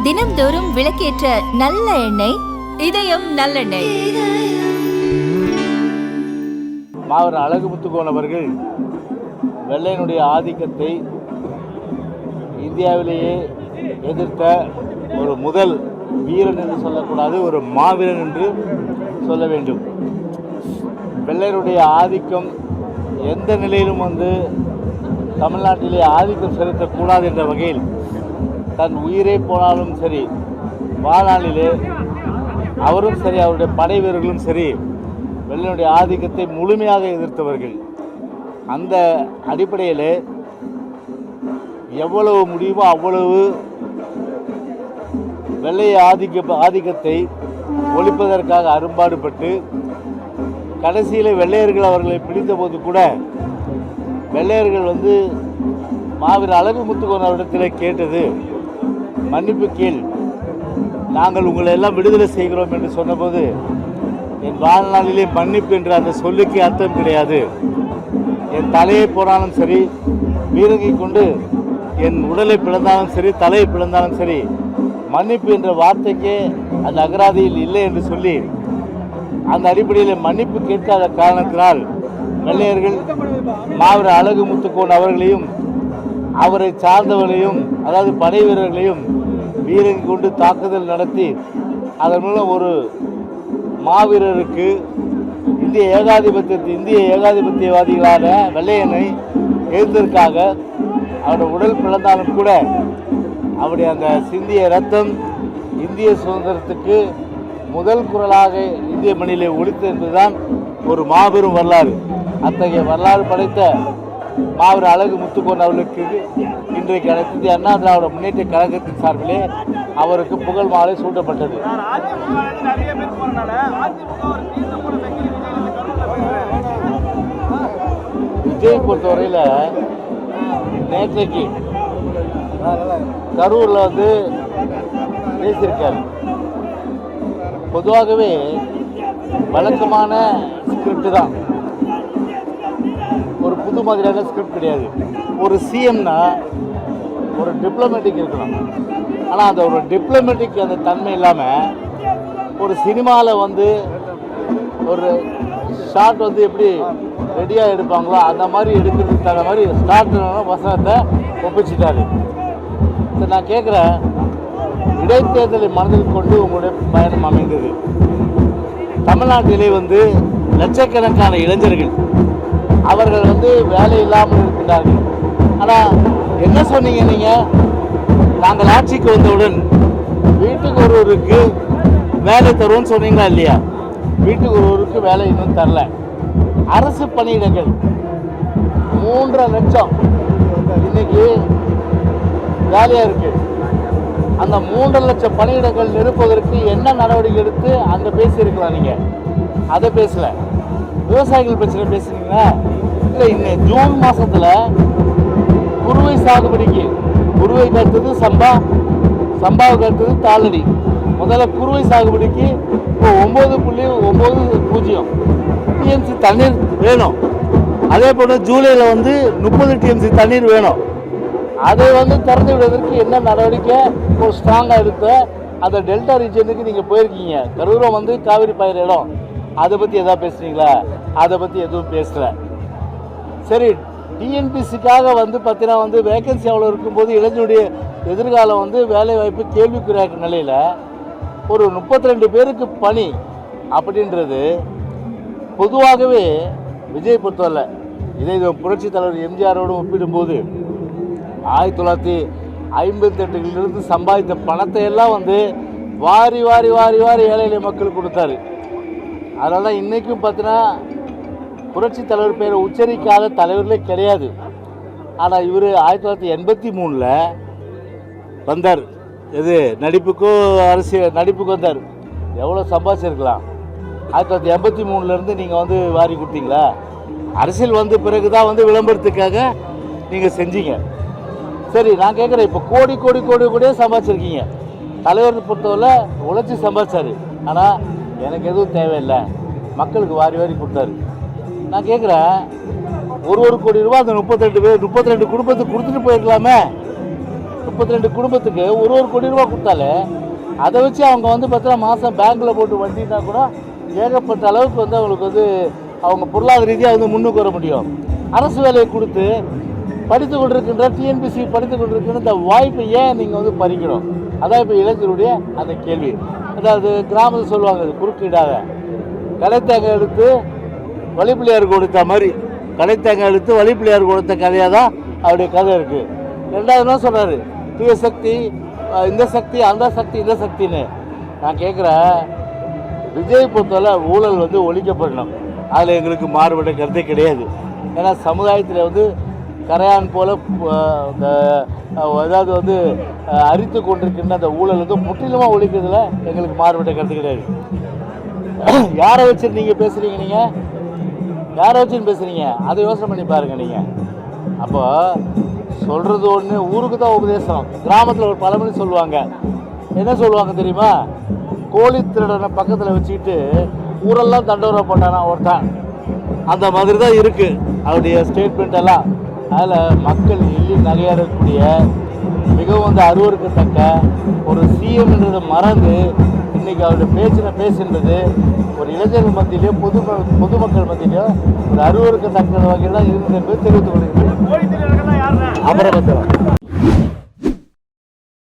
தினம்தோறும் விளக்கேற்ற நல்ல எண்ணெய் இதயம் நல்லெண்ணெய். மாவீரன் அழகு முத்துக்கோன் அவர்கள் வெள்ளையனுடைய ஆதிக்கத்தை இந்தியாவிலேயே எதிர்த்த ஒரு முதல் வீரன் என்று சொல்லக்கூடாது, ஒரு மாவீரன் என்று சொல்ல வேண்டும். வெள்ளையருடைய ஆதிக்கம் எந்த நிலையிலும் தமிழ்நாட்டிலே ஆதிக்கம் செலுத்தக்கூடாது என்ற வகையில் தன் உயிரே போனாலும் சரி, வாழ்நாளிலே அவரும் சரி, அவருடைய படை வீரர்களும் சரி, வெள்ளையனுடைய ஆதிக்கத்தை முழுமையாக எதிர்த்தவர்கள். அந்த அடிப்படையில் எவ்வளவு முடியுமோ அவ்வளவு வெள்ளைய ஆதிக்கத்தை ஒழிப்பதற்காக அரும்பாடுபட்டு கடைசியில் வெள்ளையர்கள் அவர்களை பிடித்த போது கூட வெள்ளையர்கள் மாவீரன் அழகு முத்துக்கோன் அவரிடத்தில் கேட்டது, மன்னிப்பு கேள், நாங்கள் உங்களை எல்லாம் விடுதலை செய்கிறோம் என்று சொன்னபோது, என் வாழ்நாளிலே மன்னிப்பு என்ற அந்த சொல்லுக்கு அர்த்தம் கிடையாது. என் தலையை போனாலும் சரி, வீரங்கை கொண்டு என் உடலை பிளந்தாலும் சரி, தலையை பிளந்தாலும் சரி, மன்னிப்பு என்ற வார்த்தைக்கே அந்த அகராதியில் இல்லை என்று சொல்லி அந்த அடிப்படையில் மன்னிப்பு கேட்காத காரணத்தினால் வெள்ளையர்கள் மாவீரன் அழகு முத்துக்கோன் அவர்களையும் அவரை சார்ந்தவர்களையும், அதாவது படை வீரர்களையும் வீரங்கை கொண்டு தாக்குதல் நடத்தி அதன் மூலம் ஒரு மாவீரருக்கு இந்திய ஏகாதிபத்தியவாதிகளான வெள்ளையனை எதிர்த்ததற்காக அவருடைய உடல் பிளந்தாலும் கூட அவருடைய அந்த சிந்திய ரத்தம் இந்திய சுதந்திரத்துக்கு முதல் குரலாக இந்திய மண்ணிலே ஒலித்தது என்பதுதான் ஒரு மாபெரும் வரலாறு. அத்தகைய வரலாறு படைத்த மாவீரன் அழகு முத்துக்கோன் அவர்களுக்கு இன்றைக்கு அனைத்து இந்திய அண்ணா திராவிட முன்னேற்ற கழகத்தின் சார்பிலே அவருக்கு புகழ் மாலை சூட்டப்பட்டது. விஜய் பொறுத்தவரையில் நேற்றைக்கு கரூரில் பேசியிருக்காரு. பொதுவாகவே வழக்கமான ஸ்கிரிப்ட் தான், ஒரு புது மாதிரியான ஸ்கிரிப்ட் கிடையாது. ஒரு சிஎம்னா ஒரு டிப்ளமேட்டிக் இருக்கணும். ஆனால் அந்த ஒரு டிப்ளமேட்டிக் அந்த தன்மை இல்லாமல் ஒரு சினிமாவில் ஒரு ஷார்ட் எப்படி ரெடியாக எடுப்பாங்களோ அந்த மாதிரி எடுக்கிறதுக்கு தகுந்த மாதிரி ஸ்டார்ட் வசனத்தை ஒப்பிச்சிட்டாரு. சரி, நான் கேட்குறேன், இடைத்தேர்தலை மனதில் கொண்டு உங்களுடைய பயணம் அமைந்தது. தமிழ்நாட்டிலே லட்சக்கணக்கான இளைஞர்கள் அவர்கள் வேலை இல்லாமல் இருக்கின்றார்கள். ஆனால் என்ன சொன்னீங்க நீங்கள்? நாங்கள் ஆட்சிக்கு வந்தவுடன் வீட்டுக்கு ஒருவருக்கு வேலை தருவோம்னு சொன்னீங்களா இல்லையா? வீட்டுக்கு ஒருவருக்கு வேலை இன்னும் தரல. அரசு பணியிடங்கள் 3.5 லட்சம் இன்னைக்கு வேலையாக இருக்கு. அந்த 3.5 லட்சம் பணியிடங்கள் நிரப்புவதற்கு என்ன நடவடிக்கை எடுத்து அங்கே பேசியிருக்கலாம்? நீங்கள் அதை பேசலை. விவசாயிகள் பிரச்சனை பேசுனீங்களா? இல்லை. இன்னும் ஜூன் மாதத்தில் குறுவை சாகுபடிக்கு, குறுவைக்கு அடுத்தது சம்பாவுக்கு அடுத்தது தாளடி, முதல்ல குறுவை சாகுபடிக்கு இப்போ 9.90 டிஎம்சி தண்ணீர் வேணும். அதே போல் ஜூலையில் 30 டிஎம்சி தண்ணீர் வேணும். அதை திறந்து விடுவதற்கு என்ன நடவடிக்கை ஒரு ஸ்ட்ராங்காக எடுத்த அந்த டெல்டா ரீஜனுக்கு நீங்கள் போயிருக்கீங்க. கரூரம் காவிரி பயிர் இடம், அதை பற்றி எதாவது பேசுகிறீங்களா? அதை பற்றி எதுவும் பேசலை. சரி, டிஎன்பிசிக்காக பார்த்தீங்கன்னா வேகன்சி அவ்வளோ இருக்கும்போது இளைஞருடைய எதிர்காலம் வேலை வாய்ப்பு கேள்விக்குறியாக்க நிலையில் ஒரு 32 பேருக்கு பணி அப்படின்றது பொதுவாகவே விஜய் பொறுத்தவரை இதை புரட்சி தலைவர் எம்ஜிஆரோடு ஒப்பிடும்போது 1958 சம்பாதித்த பணத்தை எல்லாம் வாரி வாரி வாரி வாரி ஏழை எளிய மக்களுக்கு கொடுத்தாரு. அதனால தான் இன்றைக்கும் பார்த்தீங்கன்னா புரட்சி தலைவர் பேரை உச்சரிக்காத தலைவர்களே கிடையாது. ஆனால் இவர் 1983 வந்தார். எது நடிப்புக்கு வந்தார். எவ்வளோ சம்பாதிச்சிருக்கலாம்? 1983 நீங்கள் வாரி கொடுத்தீங்களா? அரசியல் பிறகு தான் விளம்பரத்துக்காக நீங்கள் செஞ்சீங்க. சரி, நான் கேட்குறேன், இப்போ கோடி கோடி கோடி கோடியே சம்பாதிச்சிருக்கீங்க. தலைவர் பொறுத்தவரை உழைச்சி சம்பாதிச்சாரு. ஆனால் எனக்கு எதுவும் தேவையில்லை, மக்களுக்கு வாரி வாரி கொடுத்தாரு. நான் கேட்குறேன், 1 கோடி ரூபா அந்த 32 குடும்பத்துக்கு கொடுத்துட்டு போயிருக்கலாமே? 32 குடும்பத்துக்கு ஒரு கோடி ரூபா கொடுத்தாலே அதை வச்சு அவங்க வந்து பார்த்தீங்கன்னா மாதம் பேங்க்கில் போட்டு வட்டினா கூட ஏகப்பட்ட அளவுக்கு வந்து அவங்களுக்கு வந்து அவங்க பொருளாதார ரீதியாக வந்து முன்னுக்கு வர முடியும். அரசு வேலையை கொடுத்து படித்து கொண்டிருக்கின்ற டிஎன்பிசி படித்து கொண்டிருக்கின்ற இந்த வாய்ப்பை ஏன் நீங்கள் வந்து பறிக்கணும்? அதான் இப்போ இளைஞருடைய அந்த கேள்வி. அதாவது கிராமத்தில் சொல்லுவாங்க குறுக்கிடாத கலைத்தேங்காய் எடுத்து வழிப்பிள்ளையார் கொடுத்த மாதிரி, கலைத்தேங்காய் எடுத்து வழிப்பிள்ளையார் கொடுத்த கதையாக தான் அவருடைய கதை இருக்குது. ரெண்டாவது என்ன சொல்கிறாரு, தூய சக்தி, இந்த சக்தி, அந்த சக்தி, இந்த சக்தின்னு. நான் கேட்குறேன், விஜய் பொறுத்தவரை ஊழல் வந்து ஒழிக்கப்படணும். அதில் எங்களுக்கு மாறுபட்ட கருத்தே கிடையாது. ஏன்னா சமுதாயத்தில் வந்து கரையான் போல் அதாவது வந்து அரித்து கொண்டிருக்கின்ற அந்த ஊழல் வந்து முற்றிலுமாக ஒழிக்கிறதுல எங்களுக்கு மாறுபட்ட கருத்து கிடையாது. யாரை வச்சு நீங்கள் பேசுகிறீங்க? நீங்கள் யாரை வச்சுன்னு பேசுகிறீங்க? அதை யோசனை பண்ணி பாருங்கள் நீங்கள். அப்போ சொல்கிறது ஒன்று, ஊருக்கு தான் உபதேசம். கிராமத்தில் ஒரு பழமொழி சொல்லுவாங்க. என்ன சொல்லுவாங்க தெரியுமா? கோழி திருடனை பக்கத்தில் வச்சுக்கிட்டு ஊரெல்லாம் தண்டோரை போட்டானா ஒருத்தான். அந்த மாதிரி தான் இருக்குது அவருடைய ஸ்டேட்மெண்ட் எல்லாம். அதில் மக்கள் எள்ளி நகையாடக்கூடிய மிகவும் வந்து அருவருக்கத்தக்க ஒரு சிஎம்ன்றதை மறந்து இன்றைக்கி அவருடைய பேசுன்றது ஒரு இளைஞர்கள் மத்தியிலேயோ பொதுமக்கள் மத்தியிலேயோ ஒரு அருவருக்கத்தக்க வகையில் தான் இருந்தது என்பது தெரிவித்துக் கொள்கிறேன். அமரபத்திரம்